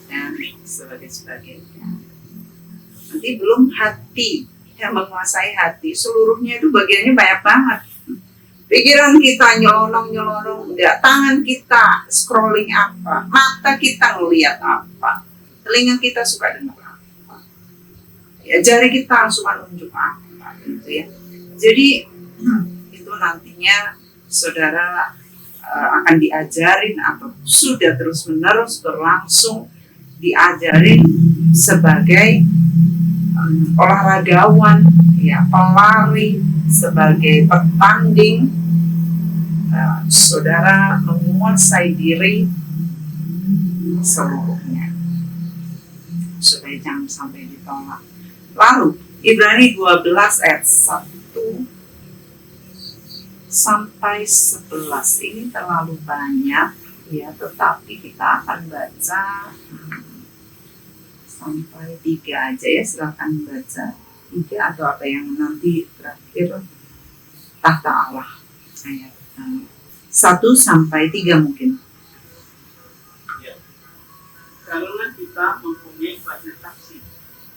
Dan sebagainya. Nanti belum hati, yang menguasai hati, seluruhnya itu bagiannya banyak banget. Pikiran kita nyelonong, enggak. Tangan kita scrolling apa, mata kita ngelihat apa, telinga kita suka dengar apa, ya, jari kita suka nunjuk apa, gitu ya. Jadi itu nantinya saudara akan diajarin atau sudah terus-menerus berlangsung diajarin sebagai olahragawan, ya, pelari, sebagai petanding. Saudara menguasai diri seluruhnya supaya jangan sampai ditolak. Lalu Ibrani 12 ayat 1 sampai 11 ini terlalu banyak, ya, tetapi kita akan baca sampai 3 aja, ya. Silakan baca 3 atau apa yang nanti terakhir tahta Allah, ayat 1 sampai 3 mungkin. Ya. Karena kita mempunyai banyak saksi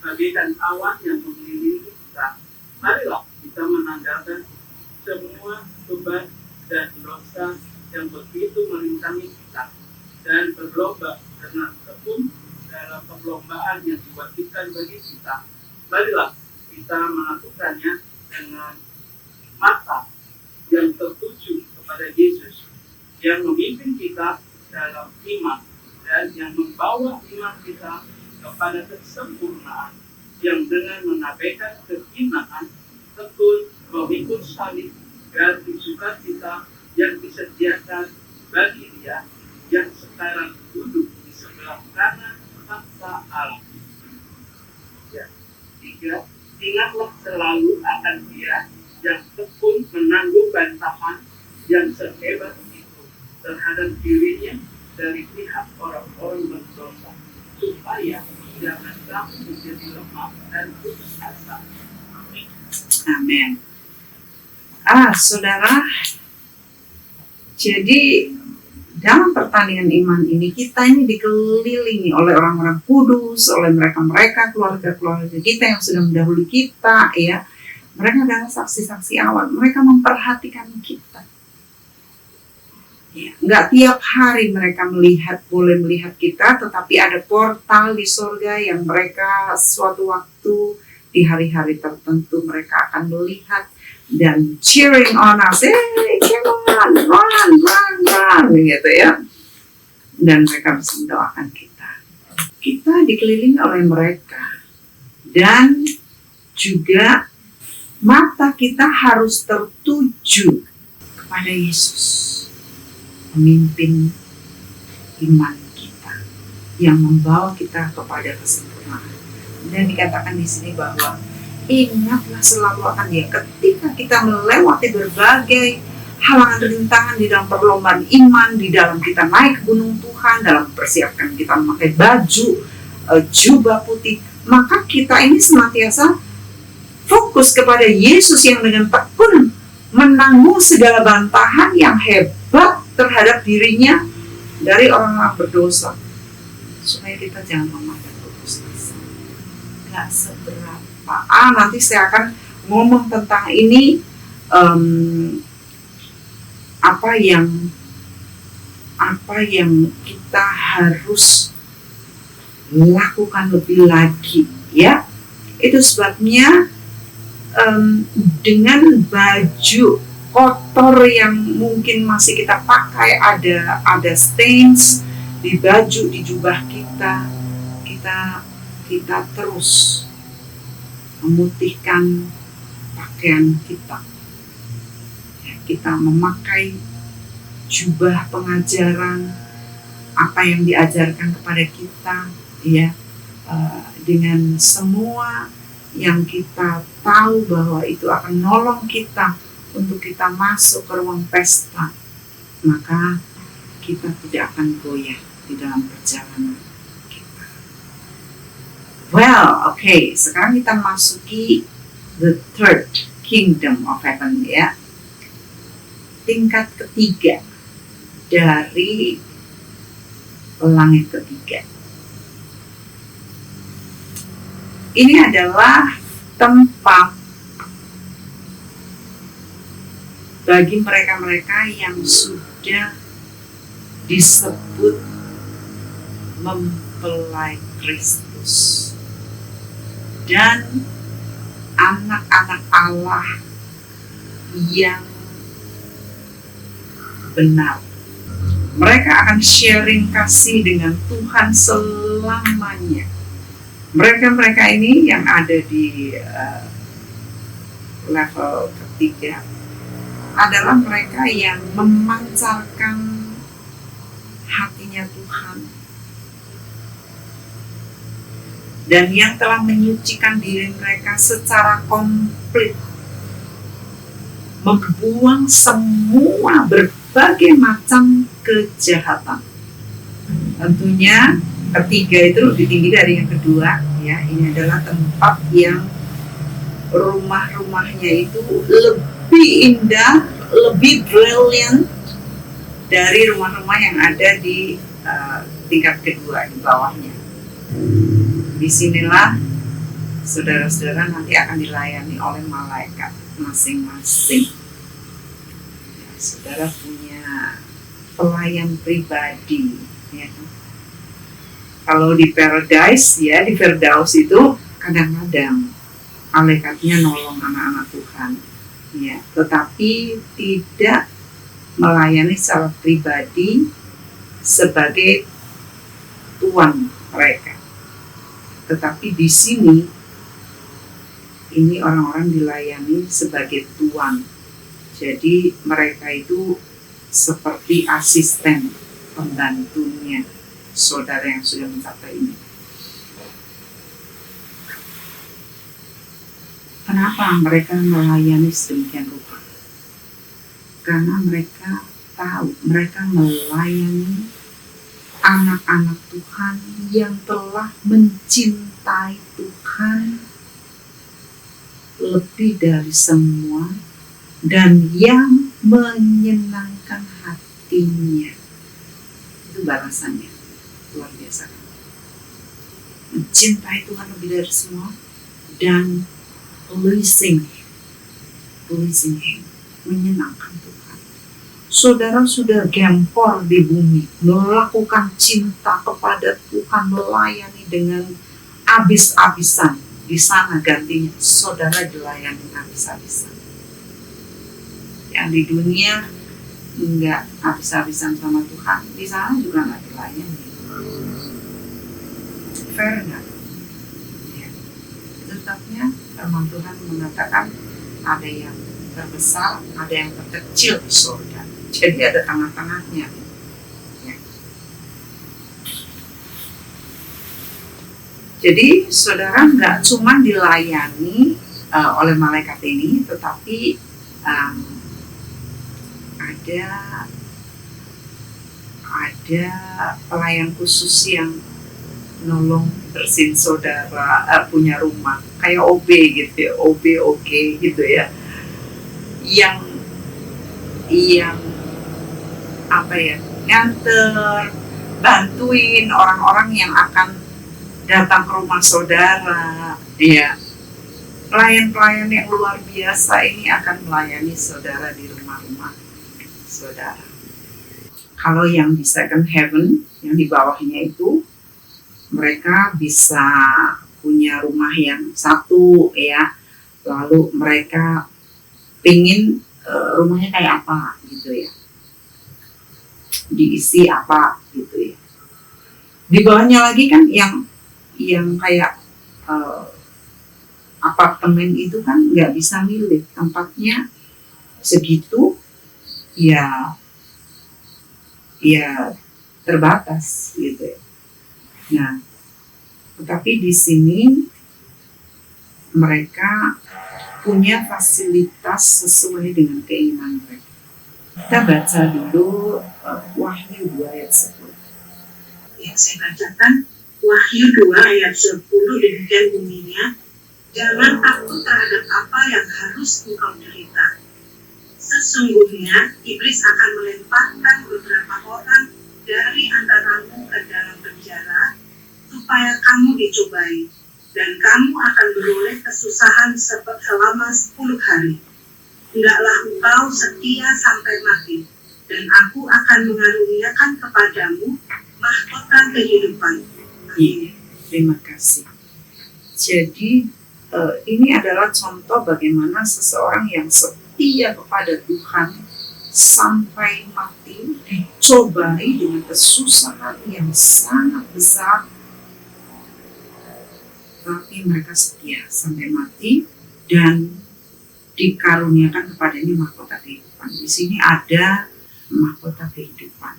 bagaikan awan yang mengelilingi kita, marilah kita menanggalkan semua beban dan dosa yang begitu merintangi kita, dan berlomba dengan tekun dalam perlombaan yang diwajibkan bagi kita. Marilah kita melakukannya dengan mata yang tertuju kepada Yesus, yang memimpin kita dalam iman dan yang membawa iman kita kepada kesempurnaan, yang dengan mengabaikan kehinaan tekun memikul salib dan sukacita yang disediakan bagi Dia yang sekarang duduk di sebelah kanan tahta Allah. Ya. 3. Ingatlah selalu akan Dia yang tekun menanggung bantahan yang sehebat itu terhadap dirinya dari pihak orang-orang berdosa, supaya jangan kamu menjadi lemah dan putus asa. Amin. Saudara, jadi dalam pertandingan iman ini kita ini dikelilingi oleh orang-orang kudus, oleh mereka-mereka keluarga-keluarga kita yang sudah mendahului kita, ya. Mereka adalah saksi-saksi awal. Mereka memperhatikan kita. Ya, nggak tiap hari mereka boleh melihat kita, tetapi ada portal di surga yang mereka suatu waktu di hari-hari tertentu mereka akan melihat dan cheering on us, come on, run, gitu ya. Dan mereka bisa mendoakan kita. Kita dikelilingi oleh mereka, dan juga mata kita harus tertuju kepada Yesus, pemimpin iman kita, yang membawa kita kepada kesempurnaan. Dan dikatakan di sini bahwa ingatlah selalu akan Dia ketika kita melewati berbagai halangan rintangan di dalam perlombaan iman, di dalam kita naik ke gunung Tuhan, dalam persiapkan kita memakai baju jubah putih, maka kita ini senantiasa fokus kepada Yesus yang dengan tekun menanggung segala bantahan yang hebat terhadap dirinya dari orang-orang berdosa, supaya kita jangan memakan putus asa. Gak seberapa. Nanti saya akan ngomong tentang ini, apa yang kita harus lakukan lebih lagi, ya. Itu sebabnya dengan baju kotor yang mungkin masih kita pakai, ada stains di baju, di jubah kita terus memutihkan pakaian kita. Kita memakai jubah pengajaran, apa yang diajarkan kepada kita, ya, dengan semua yang kita tahu bahwa itu akan nolong kita untuk kita masuk ke ruang pesta, maka kita tidak akan goyah di dalam perjalanan kita. Well, okay, sekarang kita masuki the third kingdom of heaven, ya. Tingkat ketiga dari langit ketiga. Ini adalah tempat bagi mereka-mereka yang sudah disebut mempelai Kristus dan anak-anak Allah yang benar. Mereka akan sharing kasih dengan Tuhan selamanya. Mereka-mereka ini yang ada di level ketiga adalah mereka yang memancarkan hatinya Tuhan dan yang telah menyucikan diri mereka secara komplit, membuang semua berbagai macam kejahatan. Tentunya ketiga itu lebih tinggi dari yang kedua, ya. Ini adalah tempat yang rumah-rumahnya itu lebih indah, lebih brilliant dari rumah-rumah yang ada di tingkat kedua, di bawahnya. Disinilah saudara-saudara nanti akan dilayani oleh malaikat masing-masing. Ya, saudara punya pelayan pribadi, ya. Kalau di paradise, ya, di Firdaus itu kadang-kadang malaikatnya nolong anak-anak Tuhan, ya, tetapi tidak melayani secara pribadi sebagai tuan mereka. Tetapi di sini ini orang-orang dilayani sebagai tuan. Jadi mereka itu seperti asisten pembantunya saudara yang sudah mencapai ini. Kenapa mereka melayani sedemikian rupa? Karena mereka tahu mereka melayani anak-anak Tuhan yang telah mencintai Tuhan lebih dari semua dan yang menyenangkan hatinya. Itu balasannya. Luar biasa. Mencintai Tuhan lebih dari semua dan pleasing Him, menyenangkan Tuhan. Saudara sudah gempor di bumi, melakukan cinta kepada Tuhan, melayani dengan habis-habisan. Di sana gantinya saudara dilayani habis-habisan. Yang di dunia enggak habis-habisan sama Tuhan, di sana juga enggak dilayani. Fair enggak? Ya. Tetapnya firman Tuhan mengatakan ada yang terbesar, ada yang terkecil di surga. Jadi ada tengah-tengahnya. Ya. Jadi saudara nggak cuma dilayani oleh malaikat ini, tetapi ada pelayan khusus yang nolong bersihin saudara punya rumah kayak OB gitu ya, OB oke gitu ya, yang apa ya, nganter, bantuin orang-orang yang akan datang ke rumah saudara ya. Pelayan-pelayan yang luar biasa ini akan melayani saudara di rumah-rumah saudara. Kalau yang di second heaven, yang di bawahnya itu, mereka bisa punya rumah yang satu ya, lalu mereka pingin rumahnya kayak apa gitu ya, diisi apa gitu ya. Di bawahnya lagi kan yang kayak apartemen itu kan nggak bisa milih tempatnya segitu ya terbatas gitu ya. Nah, tetapi di sini mereka punya fasilitas sesuai dengan keinginan mereka. Kita baca dulu Wahyu 2 ayat 10. Yang saya bacakan, Wahyu 2 ayat 10, demikian bunyinya, jangan takut terhadap apa yang harus engkau derita. Sesungguhnya iblis akan melemparkan beberapa orang dari antaramu ke dalam penjara supaya kamu dicobai, dan kamu akan beroleh kesusahan selama 10 hari. Hendaklah engkau setia sampai mati, dan aku akan mengaruniakan kepadamu mahkota kehidupan. Amin. Terima kasih. Jadi ini adalah contoh bagaimana seseorang yang setia kepada Tuhan sampai mati dicobai dengan kesusahan yang sangat besar, tapi mereka setia sampai mati dan dikaruniakan kepadanya mahkota kehidupan. Di sini ada mahkota kehidupan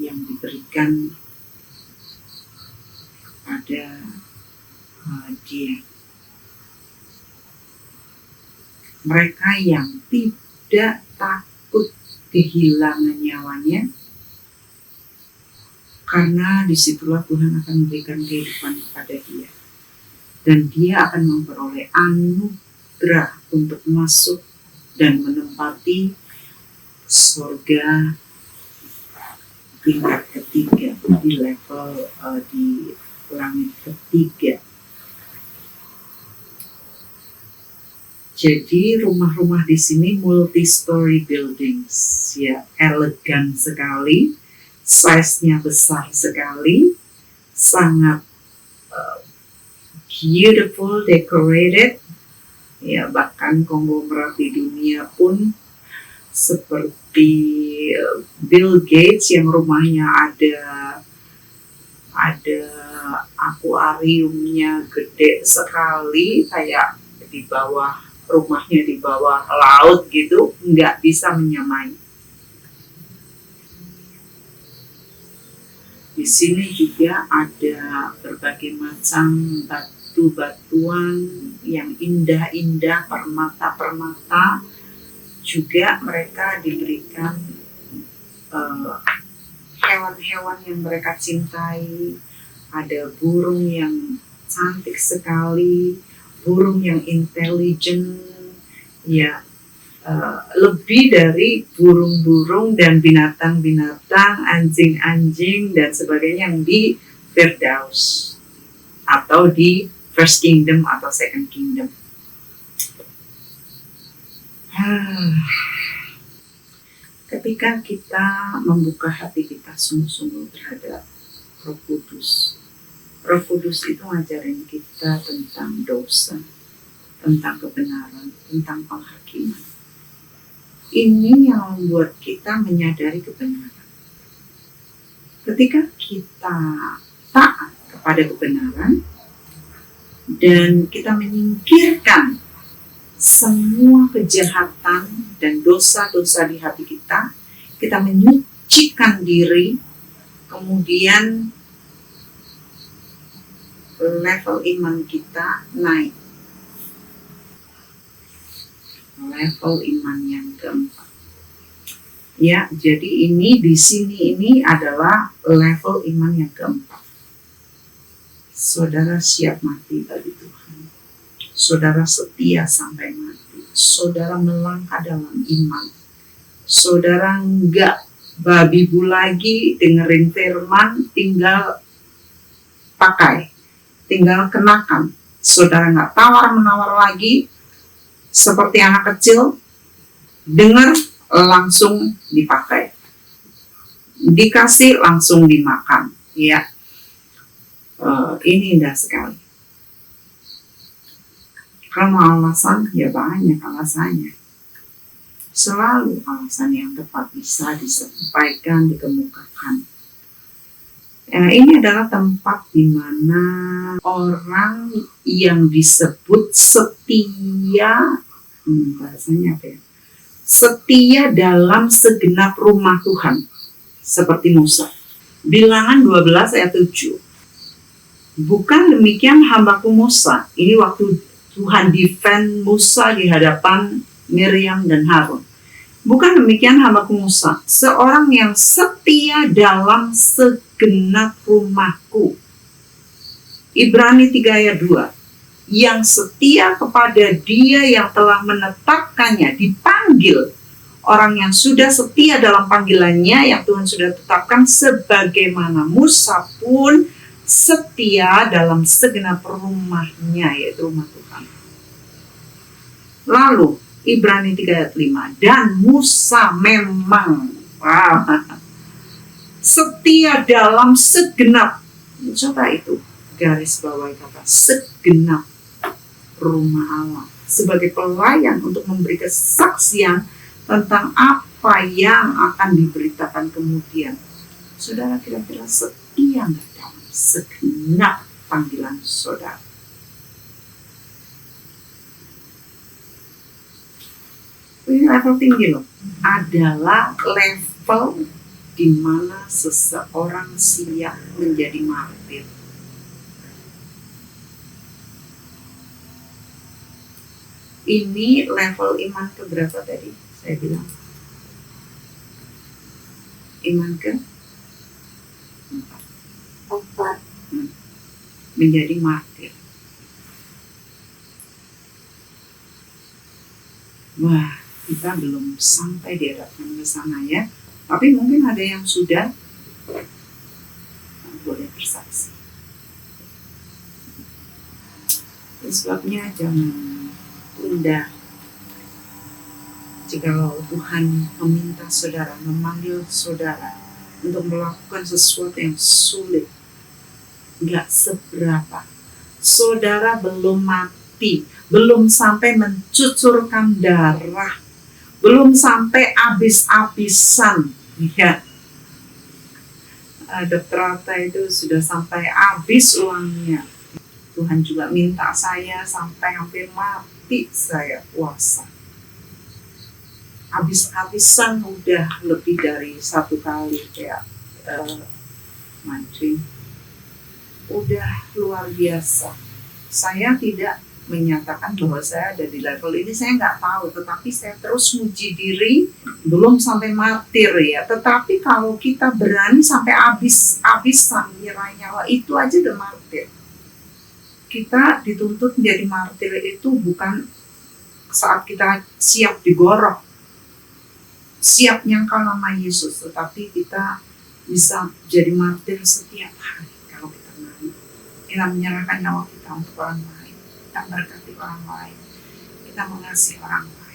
yang diberikan kepada dia. Mereka yang tidak takut kehilangan nyawanya, karena disitulah Tuhan akan memberikan kehidupan kepada dia. Dan dia akan memperoleh anugerah untuk masuk dan menempati surga tingkat ketiga, di level di langit ketiga. Jadi rumah-rumah di sini multi-story buildings, ya, elegan sekali, size-nya besar sekali, sangat beautiful, decorated, ya, bahkan konglomerat di dunia pun seperti Bill Gates yang rumahnya ada akuariumnya gede sekali, kayak di bawah rumahnya di bawah laut gitu, nggak bisa menyamai. Di sini juga ada berbagai macam batu-batuan yang indah-indah, permata-permata. Juga mereka diberikan hewan-hewan yang mereka cintai. Ada burung yang cantik sekali, burung yang intelijen, ya, lebih dari burung-burung dan binatang-binatang, anjing-anjing dan sebagainya yang di Firdaus atau di First Kingdom atau Second Kingdom. Ketika kita membuka hati kita sungguh-sungguh terhadap Roh Kudus, Roh Kudus itu ngajarin kita tentang dosa, tentang kebenaran, tentang penghakiman. Ini yang membuat kita menyadari kebenaran. Ketika kita taat kepada kebenaran dan kita menyingkirkan semua kejahatan dan dosa-dosa di hati kita, kita menyucikan diri, kemudian level iman kita naik. Level iman yang keempat. Ya, jadi ini di sini ini adalah level iman yang keempat. Saudara siap mati bagi Tuhan. Saudara setia sampai mati. Saudara melangkah dalam iman. Saudara enggak babi bu lagi dengerin firman, tinggal pakai, tinggal kenakan. Saudara enggak tawar-menawar lagi seperti anak kecil, dengar langsung dipakai, dikasih langsung dimakan, ya. Ini indah sekali. Kalau alasan, ya banyak alasannya. Selalu alasan yang tepat bisa disampaikan, dikemukakan. Ini adalah tempat di mana orang yang disebut setia, bahasanya apa ya? Setia dalam segenap rumah Tuhan, seperti Musa. Bilangan 12 ayat 7. Bukan demikian hambaku Musa. Ini waktu Tuhan defend Musa di hadapan Miriam dan Harun. Bukan demikian hambaku Musa, seorang yang setia dalam segenap rumahku. Ibrani 3 ayat 2. Yang setia kepada Dia yang telah menetapkannya, dipanggil. Orang yang sudah setia dalam panggilannya yang Tuhan sudah tetapkan, sebagaimana Musa pun setia dalam segenap rumahnya, yaitu rumah Tuhan. Lalu Ibrani 3 ayat 5, dan Musa memang setia dalam segenap, coba itu garis bawah kata segenap rumah Allah, sebagai pelayan untuk memberi kesaksian tentang apa yang akan diberitakan kemudian. Saudara kira-kira setia nggak dalam segenap panggilan saudara? Ini level tinggi loh, adalah level di mana seseorang siap menjadi martir. Ini level iman ke berapa tadi? Saya bilang iman ke 4. Menjadi martir. Wah, kita belum sampai di hadapan ke sana ya. Tapi mungkin ada yang sudah boleh bersaksi. Sebabnya jangan tunda. Jikalau Tuhan meminta saudara, memanggil saudara untuk melakukan sesuatu yang sulit, nggak seberapa. Saudara belum mati, belum sampai mencucurkan darah, belum sampai habis-habisan. Ya, Dokter Atta itu sudah sampai habis uangnya. Tuhan juga minta saya sampai hampir mati saya puasa. Habis-habisan udah lebih dari 1 kali kayak mancing. Udah luar biasa. Saya tidak menyatakan bahwa saya ada di level ini, saya nggak tahu, tetapi saya terus muji diri, belum sampai martir ya. Tetapi kalau kita berani sampai habis-habisan nyerah nyawa, itu aja udah martir. Kita dituntut menjadi martir itu bukan saat kita siap digorok, siap nyangkal nama Yesus, tetapi kita bisa jadi martir setiap hari kalau kita mau. Kita menyerahkan nyawa kita untuk orang lain, kita berkati orang lain, kita mengasihi orang lain.